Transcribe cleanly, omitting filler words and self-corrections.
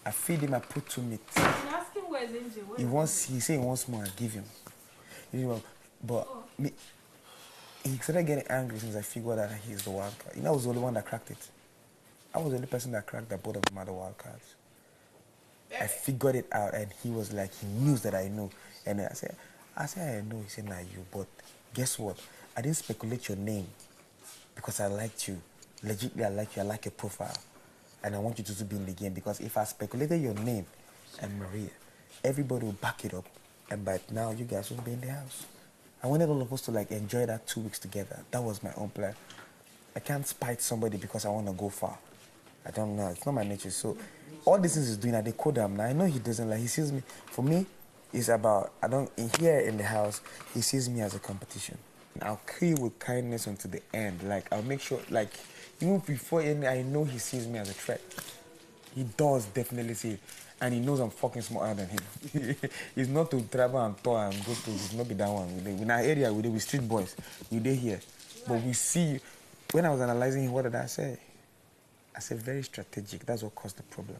I feed him, I put 2 meat. Ask him where's Angel. He say he wants more, I give him. You know, but me, he started getting angry since I figured out that he's the wild card. You know, I was the only one that cracked it. I was the only person that cracked that both of them are the wild cards. I figured it out, and he was like, he knew that I knew. And I said, I know. He said, nah, you. But guess what? I didn't speculate your name because I liked you. Legitimately, I like you. I like your profile. And I want you to be in the game, because if I speculated your name and Maria, everybody will back it up. And by now, you guys will be in the house. I wanted all of us to like enjoy that 2 weeks together. That was my own plan. I can't spite somebody because I want to go far. I don't know. It's not my nature. So all these things he's doing, I decode them. Now I know he doesn't like. He sees me. For me, it's about here in the house. He sees me as a competition. I'll kill you with kindness until the end. Like I'll make sure, like even before I know he sees me as a threat. He does definitely see it. And he knows I'm fucking smarter than him. He's not to travel and tour and go to, it's not be that one. In our area, we street boys. We here. But we see, when I was analyzing him, what did I say? I said, very strategic. That's what caused the problem.